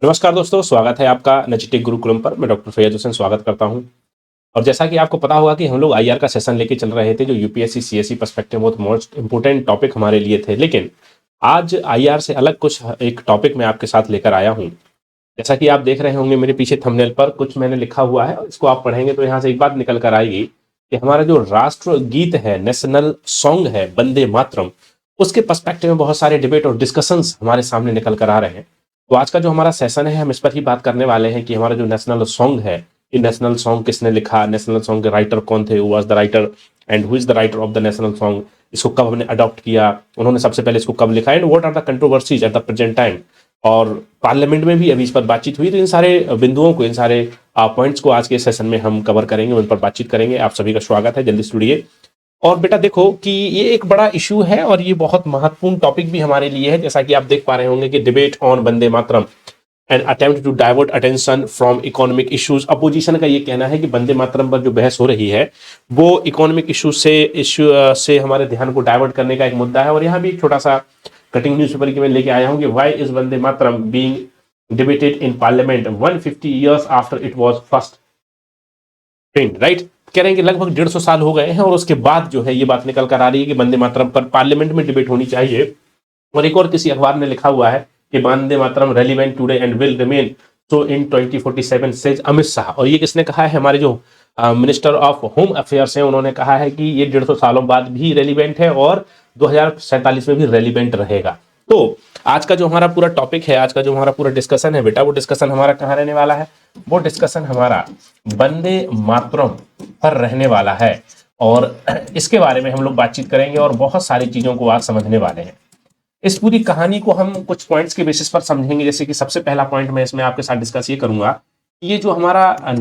नमस्कार दोस्तों, स्वागत है आपका नचिटेक गुरुकुलम पर। मैं डॉक्टर फैयद हुसैन स्वागत करता हूं। और जैसा कि आपको पता होगा कि हम लोग आईआर का सेशन लेके चल रहे थे, जो यूपीएससी सीएससी पर्सपेक्टिव बहुत मोस्ट इंपोर्टेंट टॉपिक हमारे लिए थे। लेकिन आज आईआर से अलग कुछ एक टॉपिक मैं आपके साथ लेकर आया हूं। जैसा कि आप देख रहे होंगे मेरे पीछे थंबनेल पर कुछ मैंने लिखा हुआ है, इसको आप पढ़ेंगे तो यहाँ से एक बात निकल कर आएगी कि हमारा जो राष्ट्र गीत है, नेशनल सॉन्ग है वंदे मातरम, उसके पर्सपेक्टिव में बहुत सारे डिबेट और डिस्कशंस हमारे सामने निकल कर आ रहे हैं। तो आज का जो हमारा सेशन है, हम इस पर ही बात करने वाले हैं कि हमारा जो नेशनल सॉन्ग है, ये नेशनल सॉन्ग किसने लिखा, नेशनल सॉन्ग के राइटर कौन थे, who was the writer and who is the writer of the national song, इसको कब हमने अडॉप्ट किया, उन्होंने सबसे पहले इसको कब लिखा, and what are the controversies at the present time. और पार्लियामेंट में भी अभी इस पर बातचीत हुई, तो इन सारे बिंदुओं को, इन सारे पॉइंट्स को आज के सेशन में हम कवर करेंगे, उन पर बातचीत करेंगे। आप सभी का स्वागत है, जल्दी जुड़िए। और बेटा देखो कि ये एक बड़ा इशू है और ये बहुत महत्वपूर्ण टॉपिक भी हमारे लिए है। जैसा कि आप देख पा रहे होंगे कि debate on Vande Mataram and attempt to divert attention from economic issues. Opposition का ये कहना है कि वंदे मातरम पर जो बहस हो रही है वो इकोनॉमिक इशू से हमारे ध्यान को डाइवर्ट करने का एक मुद्दा है। और यहाँ भी एक छोटा सा कटिंग न्यूज़पेपर की मैं लेके आया हूँ कि why is Vande Mataram being debated in parliament 150 years after it was first print, right. कह रहे हैं कि लगभग 150 साल हो गए हैं और उसके बाद जो है ये बात निकल कर आ रही है कि वंदे मातरम पर पार्लियामेंट में डिबेट होनी चाहिए। और एक और किसी अखबार ने लिखा हुआ है कि Vande Mataram relevant today and will remain so in 2047 says Amit Shah. और ये किसने कहा है? हमारे जो मिनिस्टर ऑफ होम अफेयर्स हैं, उन्होंने कहा है कि ये 150 सालों बाद भी रेलिवेंट है और 2047 में भी रेलिवेंट रहेगा। तो आज का जो हमारा पूरा टॉपिक है, आज का जो हमारा पूरा डिस्कशन है बेटा, वो डिस्कशन हमारा कहाँ रहने वाला है? वो डिस्कशन हमारा वंदे मातरम पर रहने वाला है। और इसके बारे में हम लोग बातचीत करेंगे और बहुत सारी चीजों को आज समझने वाले हैं। इस पूरी कहानी को हम कुछ पॉइंट्स के बेसिस पर समझेंगे। जैसे कि सबसे पहला पॉइंट मैं इसमें आपके साथ डिस्कस ये करूंगा कि ये जो हमारा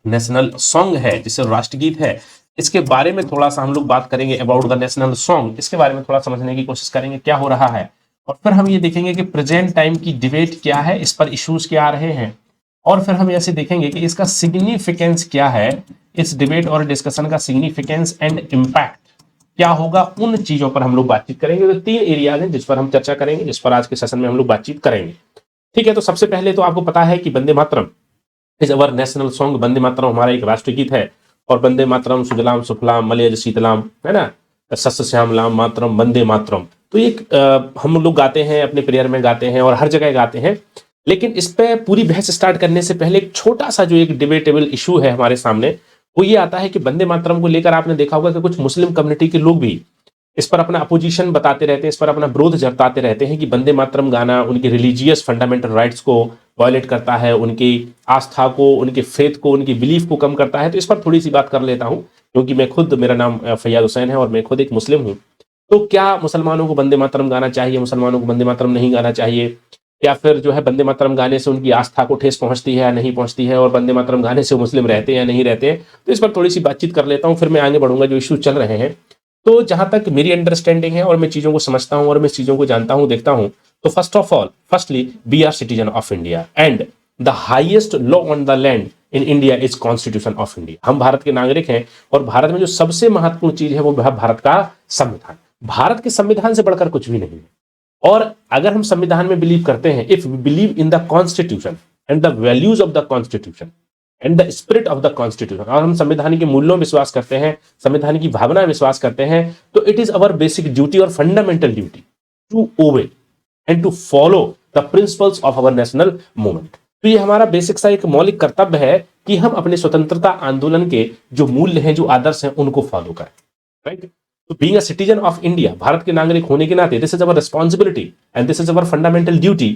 नेशनल सॉन्ग है, जिसे राष्ट्रगीत है, इसके बारे में थोड़ा सा हम लोग बात करेंगे अबाउट द नेशनल सॉन्ग। इसके बारे में थोड़ा समझने की कोशिश करेंगे क्या हो रहा है। और फिर हम ये देखेंगे कि प्रेजेंट टाइम की डिबेट क्या है, इस पर इश्यूज क्या आ रहे हैं। और फिर हम ऐसे देखेंगे कि इसका सिग्निफिकेंस क्या है, इस डिबेट और डिस्कशन का सिग्निफिकेंस एंड इम्पैक्ट क्या होगा, उन चीजों पर हम लोग बातचीत करेंगे। तो 3 एरियाज हैं जिस पर हम चर्चा करेंगे, जिस पर आज के सेशन में हम लोग बातचीत करेंगे। ठीक है, तो सबसे पहले तो आपको पता है कि Vande Mataram is our national song. Vande Mataram हमारा एक राष्ट्रगीत है। और वंदे मातरम सुजलाम सुफलाम मलयज शीतलाम, है ना, सस्य श्यामलाम मातरम वंदे मातरम। तो ये हम लोग गाते हैं, अपने प्रेयर में गाते हैं और हर जगह गाते हैं। लेकिन इस पे पूरी बहस स्टार्ट करने से पहले एक छोटा सा जो एक डिबेटेबल इशू है हमारे सामने, वो ये आता है कि वंदे मातरम को लेकर आपने देखा होगा कि कुछ मुस्लिम कम्युनिटी के लोग भी इस पर अपना अपोजिशन बताते रहते हैं, इस पर अपना विरोध जताते रहते हैं कि वंदे मातरम गाना उनके रिलीजियस फंडामेंटल राइट्स को वायलेट करता है, उनकी आस्था को, उनके फेथ को, उनकी बिलीफ को कम करता है। तो इस पर थोड़ी सी बात कर लेता हूं, क्योंकि मैं खुद, मेरा नाम फैयाद हुसैन है और मैं खुद एक मुस्लिम हूं। तो क्या मुसलमानों को वंदे मातरम गाना चाहिए, मुसलमानों को वंदे मातरम नहीं गाना चाहिए, या फिर जो है वंदे मातरम गाने से उनकी आस्था को ठेस पहुंचती है या नहीं पहुंचती है, और वंदे मातरम गाने से मुस्लिम रहते हैं या नहीं रहते हैं? तो इस पर थोड़ी सी बातचीत कर लेता हूं, फिर मैं आगे बढ़ूंगा जो इश्यूज चल रहे हैं। तो जहां तक मेरी अंडरस्टैंडिंग है और मैं चीजों को समझता हूं और मैं चीजों को जानता हूं, देखता हूं, तो firstly we are citizen of India and the highest law on the land in India is constitution of India. हम भारत के नागरिक हैं और भारत में जो सबसे महत्वपूर्ण चीज है वो है भारत का संविधान। भारत के संविधान से बढ़कर कुछ भी नहीं है। और अगर हम संविधान में बिलीव करते हैं, if we believe in the constitution and the values of the constitution and the spirit of the constitution, और हम संविधान के मूल्यों में विश्वास करते हैं, संविधान की भावना में विश्वास करते हैं, तो it is our basic duty और fundamental duty to obey and to follow the principles of our national movement. तो ये हमारा बेसिक सा एक मौलिक कर्तव्य है कि हम अपने स्वतंत्रता आंदोलन के जो मूल्य हैं, जो आदर्श हैं, उनको फॉलो करें, राइट। तो being a citizen of India, Bharat के नागरिक होने के नाते, this is our responsibility and this is our fundamental duty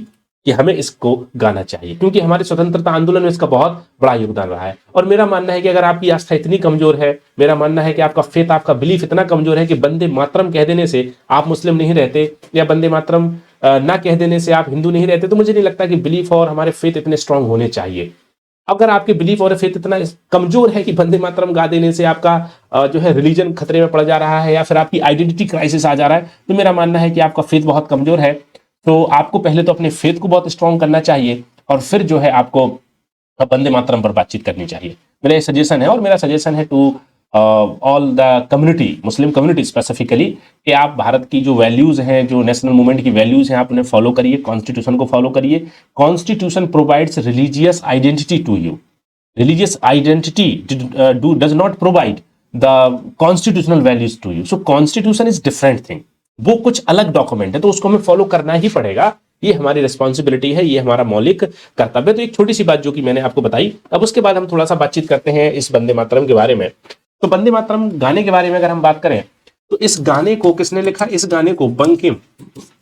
कि हमें इसको गाना चाहिए, क्योंकि हमारे स्वतंत्रता आंदोलन में इसका बहुत बड़ा योगदान रहा है। और मेरा मानना है कि अगर आपकी आस्था इतनी कमजोर है, मेरा मानना है कि आपका फेथ, आपका बिलीफ इतना कमजोर है कि वंदे मातरम कह देने से आप मुस्लिम नहीं रहते, या वंदे मातरम ना कह देने से आप हिंदू नहीं रहते, तो मुझे नहीं लगता कि बिलीफ और हमारे फेथ इतने स्ट्रांग होने चाहिए। अगर आपके बिलीफ और फेथ इतना कमजोर है कि वंदे मातरम गा देने से आपका जो है रिलीजन खतरे में पड़ जा रहा है, या फिर आपकी आइडेंटिटी क्राइसिस आ जा रहा है, तो मेरा मानना है कि आपका फेथ बहुत कमजोर है। तो आपको पहले तो अपने फेथ को बहुत स्ट्रांग करना चाहिए और फिर जो है आपको वंदे मातरम पर बातचीत करनी चाहिए। मेरा ये सजेशन है, और मेरा सजेशन है to all the community, Muslim community specifically, कि आप भारत की जो वैल्यूज हैं, जो नेशनल मूवमेंट की वैल्यूज हैं, आप उन्हें फॉलो करिए, कॉन्स्टिट्यूशन को फॉलो करिए। Constitution provides religious identity to you, religious identity does not provide the constitutional values to you, so constitution is different thing, वो कुछ अलग डॉक्यूमेंट है, तो उसको हमें फॉलो करना ही पड़ेगा, ये हमारी रिस्पॉन्सिबिलिटी है, ये हमारा मौलिक कर्तव्य है। तो एक छोटी सी बात जो कि मैंने आपको बताई। अब उसके बाद हम थोड़ा सा बातचीत करते हैं इस वंदे मातरम के बारे में। तो वंदे मातरम गाने के बारे में अगर हम बात करें तो इस गाने को किसने लिखा? इस गाने को बंकिम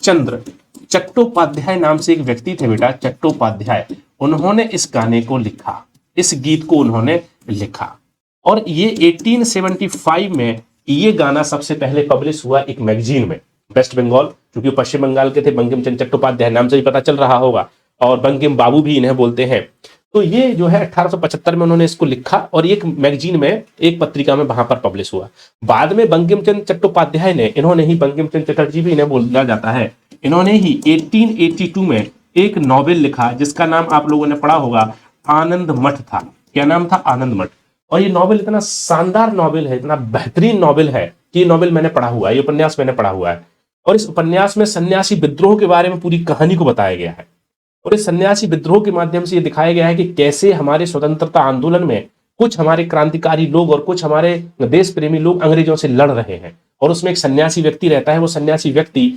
चंद्र चट्टोपाध्याय नाम से एक व्यक्ति थे बेटा, चट्टोपाध्याय, उन्होंने इस गाने को लिखा, इस गीत को उन्होंने लिखा। और ये 1875 में ये गाना सबसे पहले पब्लिश हुआ एक मैगजीन में, वेस्ट बंगाल, क्योंकि पश्चिम बंगाल के थे, बंकिम चंद्र चट्टोपाध्याय नाम से ही पता चल रहा होगा, और बंकिम बाबू भी इन्हें बोलते हैं। तो ये जो है 1875 में उन्होंने इसको लिखा और एक मैगजीन में, एक पत्रिका में वहां पर पब्लिश हुआ। बाद में बंकिम चंद्र चट्टोपाध्याय ने, इन्होंने ही, बंकिम चंद्र चटर्जी भी इन्हें बोला जाता है, इन्होंने ही 1882 में एक नॉवेल लिखा जिसका नाम आप लोगों ने पढ़ा होगा, आनंद मठ था। क्या नाम था? आनंद मठ। और ये नॉवेल इतना शानदार नॉवेल है, इतना बेहतरीन नॉवेल है कि ये नॉवेल मैंने पढ़ा हुआ है, ये उपन्यास मैंने पढ़ा हुआ है। और इस उपन्यास में सन्यासी विद्रोह के बारे में पूरी कहानी को बताया गया है, और इस सन्यासी विद्रोह के माध्यम से ये दिखाया गया है कि कैसे हमारे स्वतंत्रता आंदोलन में कुछ हमारे क्रांतिकारी लोग और कुछ हमारे देश प्रेमी लोग अंग्रेजों से लड़ रहे हैं, और उसमें एक सन्यासी व्यक्ति रहता है। वो सन्यासी व्यक्ति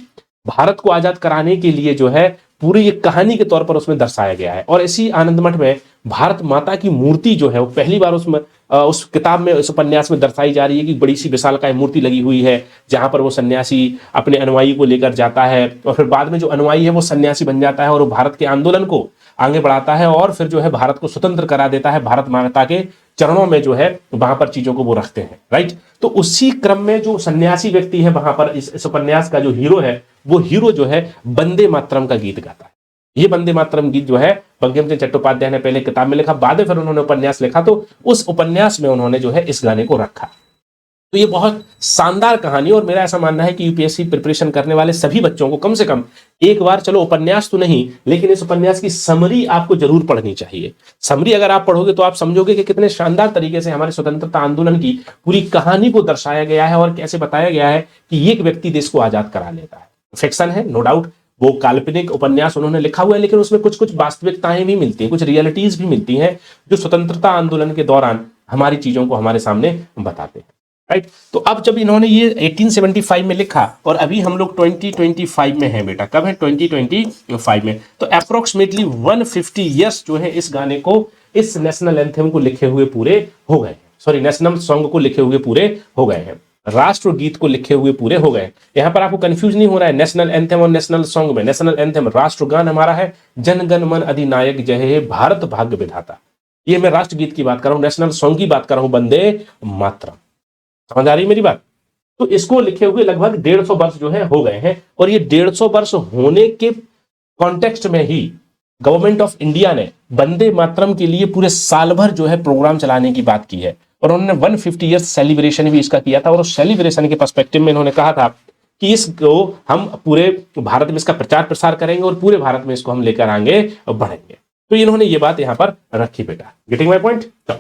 भारत को आजाद कराने के लिए जो है पूरी एक कहानी के तौर पर उसमें दर्शाया गया है। और इसी आनंद मठ में भारत माता की मूर्ति जो है वो पहली बार उसमें उस किताब में, उस उपन्यास में दर्शाई जा रही है कि बड़ी सी विशालकाय मूर्ति लगी हुई है, जहां पर वो सन्यासी अपने अनुयायी को लेकर जाता है, और फिर बाद में जो अनुयायी है वो सन्यासी बन जाता है और वो भारत के आंदोलन को आगे बढ़ाता है, और फिर जो है भारत को स्वतंत्र करा देता है, भारत माता के चरणों में जो है वहां पर चीजों को वो रखते हैं, राइट। तो उसी क्रम में जो सन्यासी व्यक्ति है वहां पर, इस उपन्यास का जो हीरो है, वो हीरो जो है वंदे मातरम का गीत गाता है। ये वंदे मातरम गीत जो है बंकिम चंद्र चट्टोपाध्याय ने पहले किताब में लिखा, बाद में फिर उन्होंने उपन्यास लिखा, तो उस उपन्यास में उन्होंने जो है इस गाने को रखा। तो ये बहुत शानदार कहानी, और मेरा ऐसा मानना है कि यूपीएससी प्रिपरेशन करने वाले सभी बच्चों को कम से कम एक बार, चलो उपन्यास तो नहीं, लेकिन इस उपन्यास की समरी आपको जरूर पढ़नी चाहिए। समरी अगर आप पढ़ोगे तो आप समझोगे कि कितने शानदार तरीके से हमारे स्वतंत्रता आंदोलन की पूरी कहानी को दर्शाया गया है, और कैसे बताया गया है कि एक व्यक्ति देश को आजाद करा लेता है। फिक्शन है, नो डाउट, वो काल्पनिक उपन्यास उन्होंने लिखा हुआ है, लेकिन उसमें कुछ कुछ वास्तविकताएं भी मिलती हैं, कुछ रियलिटीज भी मिलती हैं जो स्वतंत्रता आंदोलन के दौरान हमारी चीजों को हमारे सामने बताते हैं, राइट। तो अब जब इन्होंने ये 1875 में लिखा और अभी हम लोग 2025 में हैं बेटा, कब है? 2025 में। तो अप्रोक्सीमेटली 150 ईयर्स जो है इस गाने को, इस नेशनल एंथम को लिखे हुए पूरे हो गए, सॉरी नेशनल सॉन्ग को लिखे हुए पूरे हो गए हैं, राष्ट्र गीत को लिखे हुए पूरे हो गए। यहां पर आपको कंफ्यूज नहीं हो रहा है नेशनल एंथम और नेशनल सॉन्ग में। नेशनल एंथम राष्ट्रगान हमारा है, जन गण मन अधिनायक जय हे भारत भाग्य विधाता, ये मैं राष्ट्र गीत की बात कर रहा हूं, नेशनल सॉन्ग की बात कर रहा हूं, वंदे मातरम। समझ आ रही मेरी बात? तो इसको लिखे हुए लगभग 150 वर्ष जो है हो गए हैं, और ये 150 वर्ष होने के कॉन्टेक्स्ट में ही गवर्नमेंट ऑफ इंडिया ने वंदे मातरम के लिए पूरे साल भर जो है प्रोग्राम चलाने की बात की है, और उन्होंने 150 ईयर्स सेलिब्रेशन भी इसका किया था। और उस सेलिब्रेशन के पर्सपेक्टिव में इन्होंने कहा था कि इसको हम पूरे भारत में इसका प्रचार प्रसार करेंगे और पूरे भारत में इसको हम लेकर आगे बढ़ेंगे। तो इन्होंने ये बात यहां पर रखी बेटा, गेटिंग माय पॉइंट। तो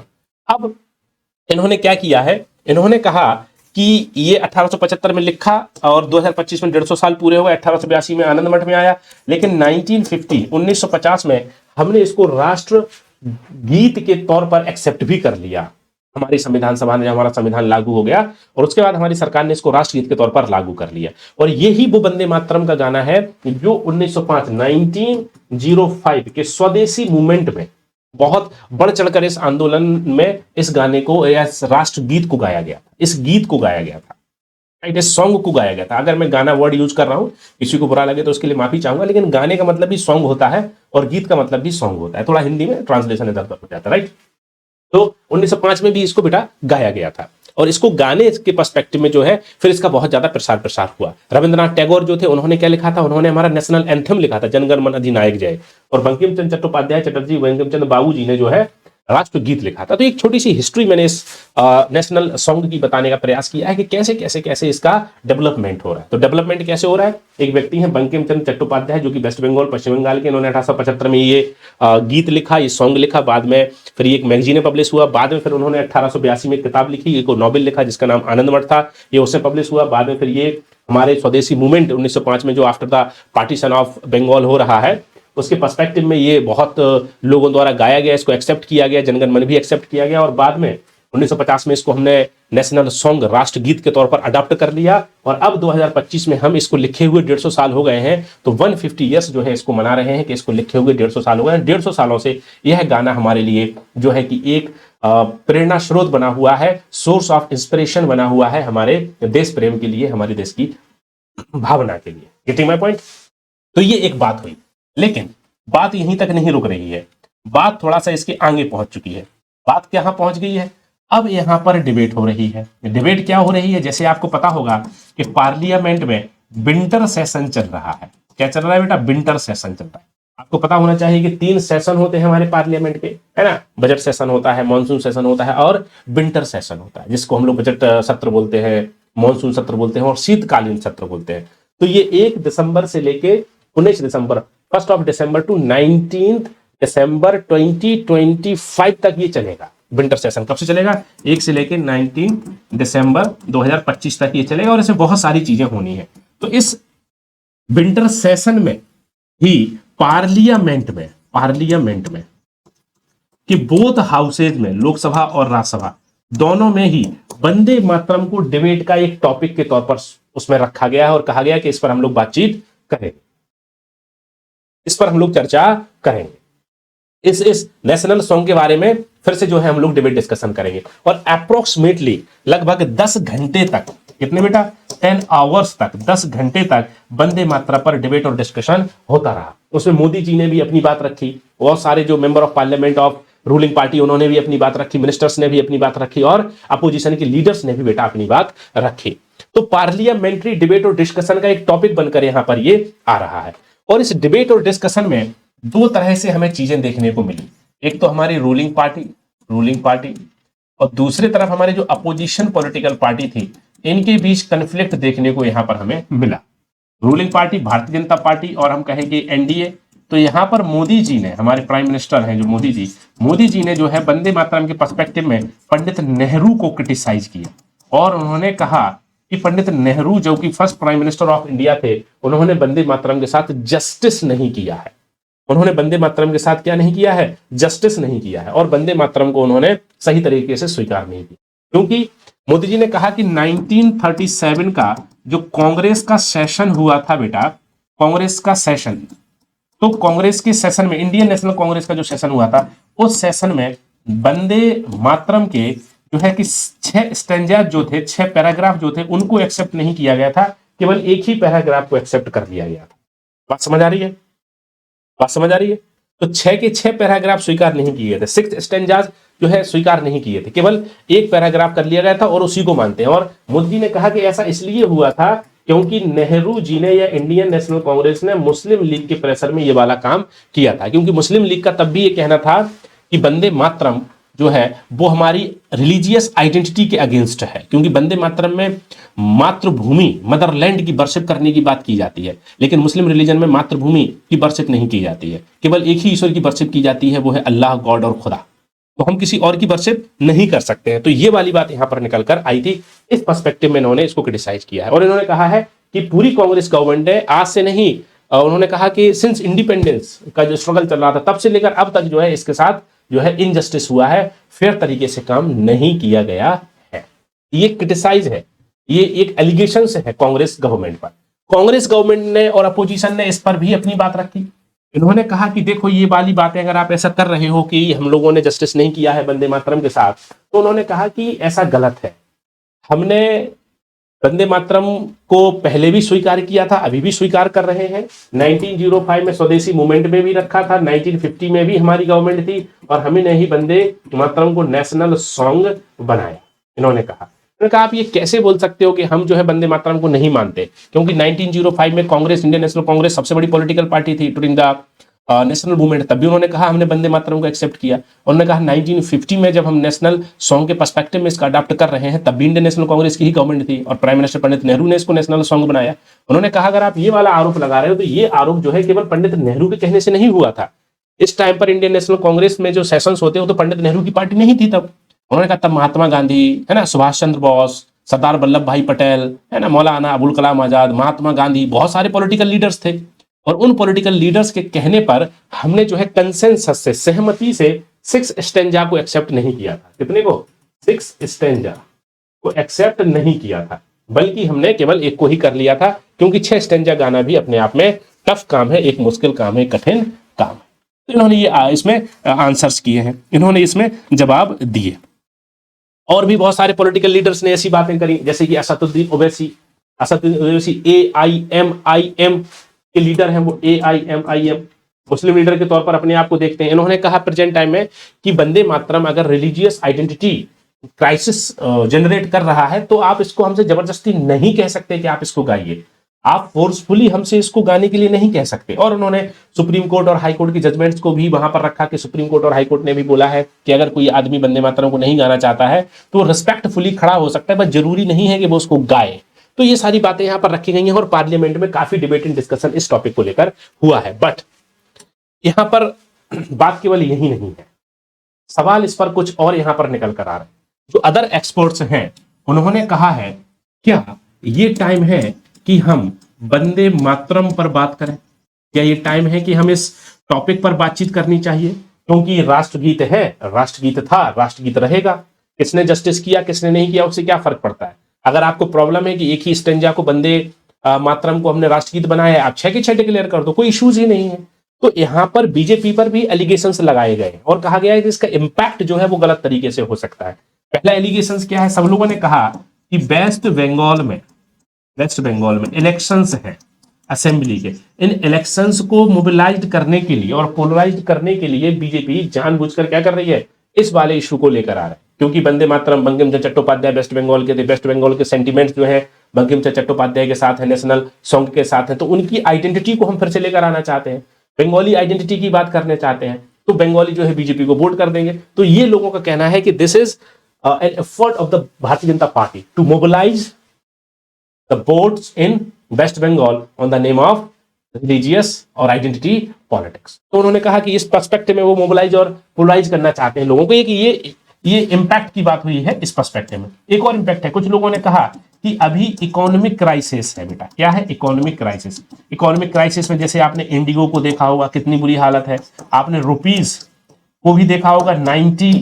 अब इन्होंने क्या किया है, इन्होंने कहा कि ये 1875 में लिखा और 2025 में 150 साल पूरे हुए, 1882 में आनंद मठ में आया, लेकिन 1950 में हमने इसको राष्ट्र गीत के तौर पर एक्सेप्ट भी कर लिया। हमारी संविधान सभा ने, हमारा संविधान लागू हो गया, और उसके बाद हमारी सरकार ने इसको राष्ट्रगीत के तौर पर लागू कर लिया। और यही वो वंदे मातरम का गाना है जो 1905 के स्वदेशी मूवमेंट में बहुत बढ़ चढ़कर इस आंदोलन में इस गाने को, इस राष्ट्रगीत को गाया गया था, इस गीत को गाया गया था, राइट, इस सॉन्ग को गाया गया था। अगर मैं गाना वर्ड यूज कर रहा हूं, किसी को बुरा लगे तो उसके लिए माफी चाहूंगा, लेकिन गाने का मतलब भी सॉन्ग होता है और गीत का मतलब भी सॉन्ग होता है, थोड़ा हिंदी में ट्रांसलेशन इधर उधर हो जाता है, राइट। तो 1905 में भी इसको बेटा गाया गया था, और इसको गाने के पर्सपेक्टिव में जो है फिर इसका बहुत ज्यादा प्रसार हुआ। रविंद्रनाथ टैगोर जो थे उन्होंने क्या लिखा था, उन्होंने हमारा नेशनल एंथम लिखा था, जनगण मन अधिनायक जय। और बंकिम चंद्र चट्टोपाध्याय चटर्जी, बंकिम चंद्र बाबू जी ने जो है राष्ट्रगीत लिखा था। तो एक छोटी सी हिस्ट्री मैंने इस नेशनल सॉन्ग की बताने का प्रयास किया है कि कैसे कैसे कैसे इसका डेवलपमेंट हो रहा है। तो डेवलपमेंट कैसे हो रहा है, एक व्यक्ति हैं बंकिम चंद्र चट्टोपाध्याय जो कि वेस्ट बंगाल पश्चिम बंगाल के, इन्होंने 1875 में ये गीत लिखा, ये सॉन्ग लिखा। बाद में फिर ये एक मैगजीन में पब्लिश हुआ। बाद में फिर उन्होंने 1882 में एक किताब लिखी, एक नॉवेल लिखा जिसका नाम आनंदमठ था, ये उससे पब्लिश हुआ। बाद में फिर ये हमारे स्वदेशी मूवमेंट 1905 में जो after the partition of Bengal हो रहा है उसके पर्सपेक्टिव में ये बहुत लोगों द्वारा गाया गया, इसको एक्सेप्ट किया गया, जनगण मन भी एक्सेप्ट किया गया। और बाद में 1950 में इसको हमने नेशनल सॉन्ग राष्ट्रगीत के तौर पर अडॉप्ट कर लिया। और अब 2025 में हम इसको लिखे हुए 150 साल हो गए हैं। तो 150 ईयर्स जो है इसको मना रहे हैं कि इसको लिखे हुए 150 साल हो गए हैं। 150 सालों से यह गाना हमारे लिए जो है कि एक प्रेरणा स्रोत बना हुआ है, सोर्स ऑफ इंस्पिरेशन बना हुआ है हमारे देश प्रेम के लिए, हमारे देश की भावना के लिए। Getting my point. तो ये एक बात हुई, लेकिन बात यहीं तक नहीं रुक रही है, बात थोड़ा सा इसके आगे पहुंच चुकी है। बात कहां पहुंच गई है, अब यहां पर डिबेट हो रही है। डिबेट क्या हो रही है, जैसे आपको पता होगा कि पार्लियामेंट में विंटर सेशन चल रहा है। क्या चल रहा है बेटा, विंटर सेशन चल रहा है। आपको पता होना चाहिए कि 3 सेशन होते हैं हमारे पार्लियामेंट के, है ना। बजट सेशन होता है, मानसून सेशन होता है और विंटर सेशन होता है, जिसको हम लोग बजट सत्र बोलते हैं, मानसून सत्र बोलते हैं और शीतकालीन सत्र बोलते हैं। तो ये 1 दिसंबर से लेके 19 दिसंबर, 1 दिसंबर टू 19 दिसंबर 2025 तक ये चलेगा। विंटर सेशन कब से चलेगा, 1 से लेके 19 दिसंबर 2025 तक ये चलेगा और इसमें बहुत सारी चीजें होनी है। तो इस विंटर सेशन में ही पार्लियामेंट में कि बोथ हाउसेज में, लोकसभा और राज्यसभा दोनों में ही वंदे मातरम को डिबेट का एक टॉपिक के तौर पर उसमें रखा गया है और कहा गया कि इस पर हम लोग बातचीत करेंगे, इस पर हम लोग चर्चा करेंगे। इस नेशनल सॉन्ग के बारे में फिर से जो है हम लोग डिबेट डिस्कशन करेंगे। और अप्रोक्सीमेटली लगभग 10 घंटे तक, कितने बेटा, 10 आवर्स तक, 10 घंटे तक वंदे मातरम पर डिबेट और डिस्कशन होता रहा। उसमें मोदी जी ने भी अपनी बात रखी, बहुत सारे जो member of parliament of ruling party उन्होंने भी अपनी बात रखी, मिनिस्टर्स ने भी अपनी बात रखी और अपोजिशन के लीडर्स ने भी बेटा अपनी बात रखी। तो पार्लियामेंट्री डिबेट और डिस्कशन का एक टॉपिक बनकर यहां पर ये आ रहा है। और इस डिबेट और डिस्कशन में 2 तरह से हमें चीजें देखने को मिली। एक तो हमारी रूलिंग पार्टी और दूसरी तरफ हमारे जो अपोजिशन पॉलिटिकल पार्टी थी, इनके बीच कन्फ्लिक्ट देखने को यहां पर हमें मिला। रूलिंग पार्टी भारतीय जनता पार्टी और हम कहेंगे एनडीए। तो यहां पर मोदी जी ने, हमारे प्राइम मिनिस्टर हैं जो मोदी जी ने जो है वंदे मातरम के पर्सपेक्टिव में पंडित नेहरू को क्रिटिसाइज किया और उन्होंने कहा कि पंडित नेहरू जो कि first prime minister of India थे, उन्होंने वंदे मातरम के साथ जस्टिस नहीं किया है। उन्होंने वंदे मातरम के साथ क्या नहीं किया है, जस्टिस नहीं किया है। और वंदे मातरम को उन्होंने सही तरीके से स्वीकार नहीं किया, क्योंकि मोदी जी ने कहा कि 1937 का जो कांग्रेस का सेशन हुआ था बेटा, कांग्रेस का सेशन, तो कांग्रेस के सेशन में, इंडियन नेशनल कांग्रेस का जो सेशन हुआ था, उस सेशन में वंदे मातरम के जो है कि 6 स्टैंजा जो थे, 6 पैराग्राफ जो थे, उनको एक्सेप्ट नहीं किया गया था, केवल एक ही पैराग्राफ को एक्सेप्ट कर लिया गया था। बात समझ आ रही है, बात समझ आ रही है। तो 6 के 6 पैराग्राफ स्वीकार नहीं किए थे, 6 स्टैंजाज जो है स्वीकार नहीं किए थे, केवल एक पैराग्राफ कर लिया गया था और उसी को मानते हैं। और मोदी जी ने कहा कि ऐसा इसलिए हुआ था क्योंकि नेहरू जी ने या इंडियन नेशनल कांग्रेस ने मुस्लिम लीग के प्रेशर में ये वाला काम किया था, क्योंकि मुस्लिम लीग का तब भी ये कहना था कि वंदे मातरम जो है वो हमारी रिलीजियस आइडेंटिटी के अगेंस्ट है, क्योंकि वंदे मातरम में मातृभूमि, मदरलैंड की वर्शिप करने की बात की जाती है, लेकिन मुस्लिम रिलीजन में मातृभूमि की वर्शिप नहीं की जाती है, केवल एक ही ईश्वर की वर्शिप की जाती है, वो है अल्लाह, गॉड और खुदा। तो हम किसी और की वर्शिप नहीं कर सकते हैं। तो ये वाली बात यहां पर निकल कर आई थी। इस पर्सपेक्टिव में इन्होंने इसको क्रिटिसाइज किया है और इन्होंने कहा है कि पूरी कांग्रेस गवर्नमेंट ने आज से नहीं, उन्होंने कहा कि सिंस इंडिपेंडेंस का जो स्ट्रगल चल रहा था तब से लेकर अब तक जो है इसके साथ जो है इनजस्टिस हुआ है, फेयर तरीके से काम नहीं किया गया है। ये क्रिटिसाइज है, ये एक एलिगेशन है कांग्रेस गवर्नमेंट पर। कांग्रेस गवर्नमेंट ने और अपोजिशन ने इस पर भी अपनी बात रखी। इन्होंने कहा कि देखो ये वाली बातें अगर आप ऐसा कर रहे हो कि हम लोगों ने जस्टिस नहीं किया है वंदे मातरम के साथ, तो उन्होंने कहा कि ऐसा गलत है। हमने वंदे मातरम को पहले भी स्वीकार किया था, अभी भी स्वीकार कर रहे हैं। 1905 में स्वदेशी मूवमेंट में भी रखा था, 1950 में भी हमारी गवर्नमेंट थी और हमने ही वंदे मातरम को नेशनल सॉन्ग बनाया। इन्होंने कहा आप ये कैसे बोल सकते हो कि हम जो है वंदे मातरम को नहीं मानते, क्योंकि 1905 में कांग्रेस, इंडियन नेशनल कांग्रेस सबसे बड़ी पॉलिटिकल पार्टी थी ड्यूरिंग द नेशनल मूवमेंट, तब भी उन्होंने कहा हमने वंदे मातरम को एक्सेप्ट किया। उन्होंने कहा 1950 में जब हम नेशनल सॉन्ग के पर्सपेक्टिव में इसका अडॉप्ट कर रहे हैं, तब भी इंडियन नेशनल कांग्रेस की ही गवर्नमेंट थी और प्राइम मिनिस्टर पंडित नेहरू ने इसको नेशनल सॉन्ग बनाया। उन्होंने कहा अगर आप ये वाला आरोप लगा रहे हो तो ये आरोप जो है केवल पंडित नेहरू के कहने से नहीं हुआ था। इस टाइम पर इंडियन नेशनल कांग्रेस में जो सेशंस होते हो तो पंडित नेहरू की पार्टी नहीं थी तब। उन्होंने कहा तब महात्मा गांधी, है ना, सुभाष चंद्र बोस, सरदार वल्लभ भाई पटेल, है ना, मौलाना अबुल कलाम आजाद, महात्मा गांधी, बहुत सारे पॉलिटिकल लीडर्स थे। और उन पॉलिटिकल लीडर्स के कहने पर हमने जो है कंसेंसस से, सहमति से 6 स्टेंजा को एक्सेप्ट नहीं किया था। कितने को? 6 स्टेंजा को एक्सेप्ट नहीं किया था, बल्कि हमने केवल एक को ही कर लिया था, क्योंकि 6 स्टेंजा गाना भी अपने आप में टफ काम है, एक मुश्किल काम है, कठिन काम है। तो इन्होंने ये इसमें आंसर्स किए हैं, इन्होंने इसमें जवाब दिए। और भी बहुत सारे पॉलिटिकल लीडर्स ने ऐसी बातें करी, जैसे कि असदुद्दीन ओवैसी AIMIM के लीडर हैं, वो AIMIM मुस्लिम लीडर के तौर पर अपने आप को देखते हैं। इन्होंने कहा प्रेजेंट टाइम में कि वंदे मातरम अगर रिलीजियस आइडेंटिटी क्राइसिस जनरेट कर रहा है तो आप इसको हमसे जबरदस्ती नहीं कह सकते कि आप इसको गाइए, आप फोर्सफुली हमसे इसको गाने के लिए नहीं कह सकते। और उन्होंने सुप्रीम कोर्ट और हाई कोर्ट की जजमेंट्स को भी वहां पर रखा कि सुप्रीम कोर्ट और हाई कोर्ट ने भी बोला है कि अगर कोई आदमी वंदे मातरम को नहीं गाना चाहता है तो रिस्पेक्टफुली खड़ा हो सकता है, बस जरूरी नहीं है कि वो उसको गाए। तो ये सारी बातें यहां पर रखी गई हैं और पार्लियामेंट में काफी डिबेट एंड डिस्कशन इस टॉपिक को लेकर हुआ है। बट यहां पर बात केवल यही नहीं है, सवाल इस पर कुछ और यहां पर निकल कर आ रहे हैं। जो अदर एक्सपर्ट्स हैं उन्होंने कहा है क्या ये टाइम है कि हम वंदे मातरम पर बात करें, क्या ये टाइम है कि हम इस टॉपिक पर बातचीत करनी चाहिए, क्योंकि राष्ट्रगीत है, राष्ट्रगीत था, राष्ट्रगीत रहेगा। किसने जस्टिस किया किसने नहीं किया उससे क्या फर्क पड़ता है। अगर आपको प्रॉब्लम है कि एक ही स्टेंजा को वंदे मातरम को हमने राष्ट्रगीत बनाया है, आप 6 के 6 डिक्लेयर कर दो, कोई इश्यूज ही नहीं है। तो यहां पर बीजेपी पर भी एलिगेशंस लगाए गए और कहा गया है कि इसका इंपैक्ट जो है वो गलत तरीके से हो सकता है। पहला एलिगेशंस क्या है, सब लोगों ने कहा कि वेस्ट बंगाल में इलेक्शंस है असेंबली के, इन इलेक्शंस को मोबिलाइज करने के लिए और पोलराइज करने के लिए बीजेपी जानबूझकर क्या कर रही है, इस वाले इशू को लेकर आ रहा है। क्योंकि वंदे मातरम बंकिम चंद्र चट्टोपाध्याय वेस्ट बंगाल के थे, वेस्ट बंगाल के सेंटिमेंट्स जो है बंकिम चंद्र चट्टोपाध्याय के साथ है, नेशनल सॉन्ग के साथ है, तो उनकी आइडेंटिटी को हम फिर से लेकर आना चाहते हैं, बंगाली आइडेंटिटी की बात करने चाहते हैं, तो बंगाली जो है बीजेपी को वोट कर देंगे। तो ये लोगों का कहना है कि this is an effort of the Bharatiya Janata Party to mobilise the votes in West Bengal on the name of religious और identity politics। तो उन्होंने कहा कि इस पर्सपेक्टिव में वो मोबिलाइज और पोलराइज करना चाहते हैं लोगों को, ये इम्पैक्ट की बात हुई है इस पर्सपेक्टिव में। एक और इम्पैक्ट है, कुछ लोगों ने कहा कि अभी इकोनॉमिक क्राइसिस है। बेटा क्या है इकोनॉमिक क्राइसिस? इकोनॉमिक क्राइसिस में जैसे आपने इंडिगो को देखा होगा, कितनी बुरी हालत है, आपने रुपीज को भी देखा होगा, 90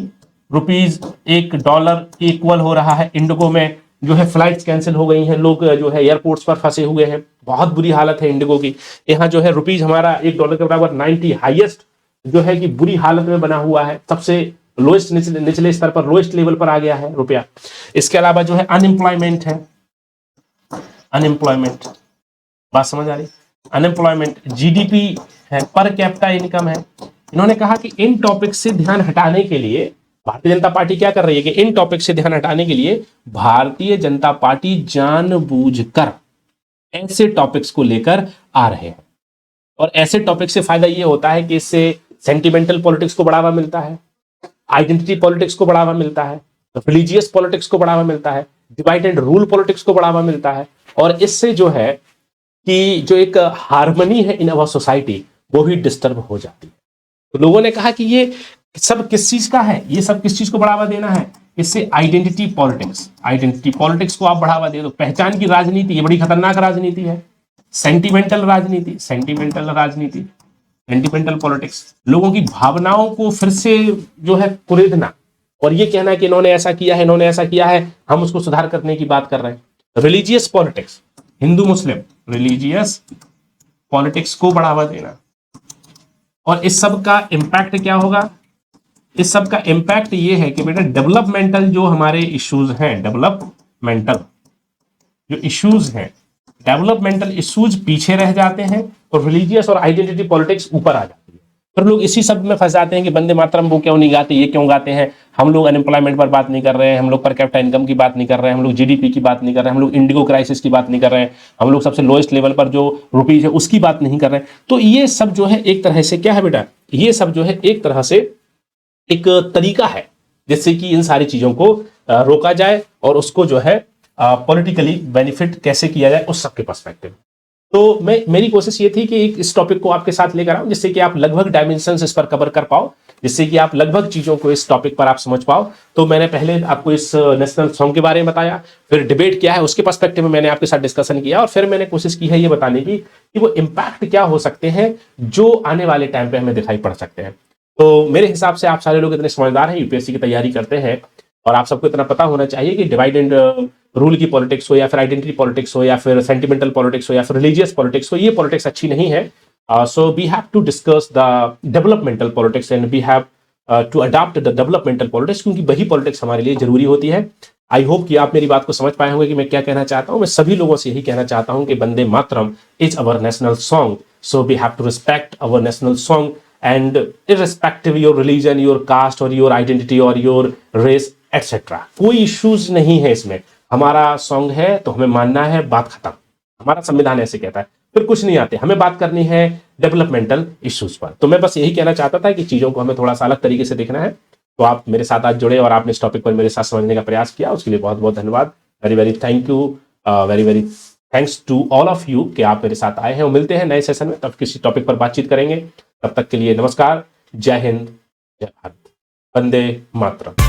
रुपीज $1 इक्वल हो रहा है। इंडिगो में जो है फ्लाइट्स कैंसिल हो गई हैं, लोग जो है एयरपोर्ट्स पर फंसे हुए हैं, बहुत बुरी हालत है इंडिगो की। यहाँ जो है रुपीज हमारा $1 के बराबर 90 हाईएस्ट जो है कि बुरी हालत में बना हुआ है, सबसे लोएस्ट निचले स्तर पर लोएस्ट लेवल पर आ गया है रुपया। इसके अलावा जो है अनएम्प्लॉयमेंट है, अनएम्प्लॉयमेंट, बात समझ आ रही? अनएम्प्लॉयमेंट, जीडीपी है, पर कैपिटा इनकम है। इन्होंने कहा कि इन टॉपिक से ध्यान हटाने के लिए भारतीय जनता पार्टी क्या कर रही है कि इन टॉपिक से ध्यान हटाने के लिए भारतीय जनता पार्टी जानबूझकर ऐसे टॉपिक्स को लेकर आ रहे हैं। और ऐसे टॉपिक से फायदा ये होता है कि इससे सेंटिमेंटल पॉलिटिक्स को बढ़ावा मिलता है, आइडेंटिटी पॉलिटिक्स को बढ़ावा मिलता है, रिलीजियस पॉलिटिक्स को बढ़ावा मिलता है, डिवाइड एंड रूल पॉलिटिक्स को बढ़ावा मिलता है। और इससे जो है कि जो एक हार्मनी है इन अवर सोसाइटी वो भी डिस्टर्ब हो जाती है। तो लोगों ने कहा कि ये सब किस चीज का है, ये सब किस चीज को बढ़ावा देना है, इससे आइडेंटिटी पॉलिटिक्स को आप बढ़ावा दे दो। पहचान की राजनीति, ये बड़ी खतरनाक राजनीति है। सेंटिमेंटल पॉलिटिक्स, लोगों की भावनाओं को फिर से जो है कुरेदना और ये कहना कि इन्होंने ऐसा किया है, इन्होंने ऐसा किया है, हम उसको सुधार करने की बात कर रहे हैं। रिलीजियस पॉलिटिक्स, हिंदू मुस्लिम रिलीजियस पॉलिटिक्स को बढ़ावा देना। और इस सब का इम्पैक्ट क्या होगा? इस सब का इम्पैक्ट ये है कि बेटा डेवलपमेंटल जो हमारे इश्यूज हैं, डेवलपमेंटल इश्यूज पीछे रह जाते हैं और रिलीजियस और आइडेंटिटी पॉलिटिक्स ऊपर आ जाती है। फिर लोग इसी सब में फंस जाते हैं कि वंदे मातरम वो क्यों नहीं गाते, ये क्यों गाते हैं, हम लोग अनएम्प्लॉयमेंट पर बात नहीं कर रहे हैं, हम लोग पर कैपिटा इनकम की बात नहीं कर रहे हैं, हम लोग जीडीपी की बात नहीं कर रहे हैं, हम लोग इंडिगो क्राइसिस की बात नहीं कर रहे हैं, हम लोग सबसे लोएस्ट लेवल पर जो रुपीज है उसकी बात नहीं कर रहे हैं। तो ये सब जो है एक तरह से क्या है बेटा, ये सब जो है एक तरह से एक तरीका है जिससे कि इन सारी चीजों को रोका जाए और उसको जो है पॉलिटिकली बेनिफिट कैसे किया जाए उस सबके पर्सपेक्टिव। तो मेरी कोशिश ये थी कि इस टॉपिक को आपके साथ लेकर आऊं जिससे कि आप लगभग डायमेंशंस इस पर कवर कर पाओ, जिससे कि आप लगभग चीजों को इस टॉपिक पर आप समझ पाओ। तो मैंने पहले आपको इस नेशनल सॉन्ग के बारे में बताया, फिर डिबेट क्या है उसके पर्सपेक्टिव में मैंने आपके साथ डिस्कशन किया, और फिर मैंने कोशिश की है ये बताने की कि वो इम्पैक्ट क्या हो सकते हैं जो आने वाले टाइम पे हमें दिखाई पड़ सकते हैं। तो मेरे हिसाब से आप सारे लोग इतने समझदार हैं, यूपीएससी की तैयारी करते हैं, और आप सबको इतना पता होना चाहिए कि डिवाइड एंड रूल की पॉलिटिक्स हो या फिर आइडेंटिटी पॉलिटिक्स हो या फिर सेंटिमेंटल पॉलिटिक्स हो या फिर रिलीजियस पॉलिटिक्स हो, ये पॉलिटिक्स अच्छी नहीं है। So we have to discuss the developmental politics and we have to adopt the developmental politics, क्योंकि वही पॉलिटिक्स हमारे लिए जरूरी होती है। आई होप कि आप मेरी बात को समझ पाए होंगे कि मैं क्या कहना चाहता हूं। मैं सभी लोगों से यही कहना चाहता हूं कि Vande Mataram is our national song, so we have to respect our national song and irrespective your religion, your caste और योर आइडेंटिटी और योर रेस एटसेट्रा, कोई इश्यूज नहीं है इसमें। हमारा सॉन्ग है तो हमें मानना है, बात खत्म। हमारा संविधान ऐसे कहता है, फिर कुछ नहीं आते, हमें बात करनी है डेवलपमेंटल इश्यूज पर। तो मैं बस यही कहना चाहता था कि चीजों को हमें थोड़ा सा अलग तरीके से देखना है। तो आप मेरे साथ आज जुड़े और आपने इस टॉपिक पर मेरे साथ समझने का प्रयास किया, उसके लिए बहुत बहुत धन्यवाद। Very very thank you, very very thanks to all of you कि आप मेरे साथ आए हैं। और मिलते हैं नए सेशन में, तब किसी टॉपिक पर बातचीत करेंगे। तब तक के लिए नमस्कार, जय हिंद, जय भारत, वंदे मातरम।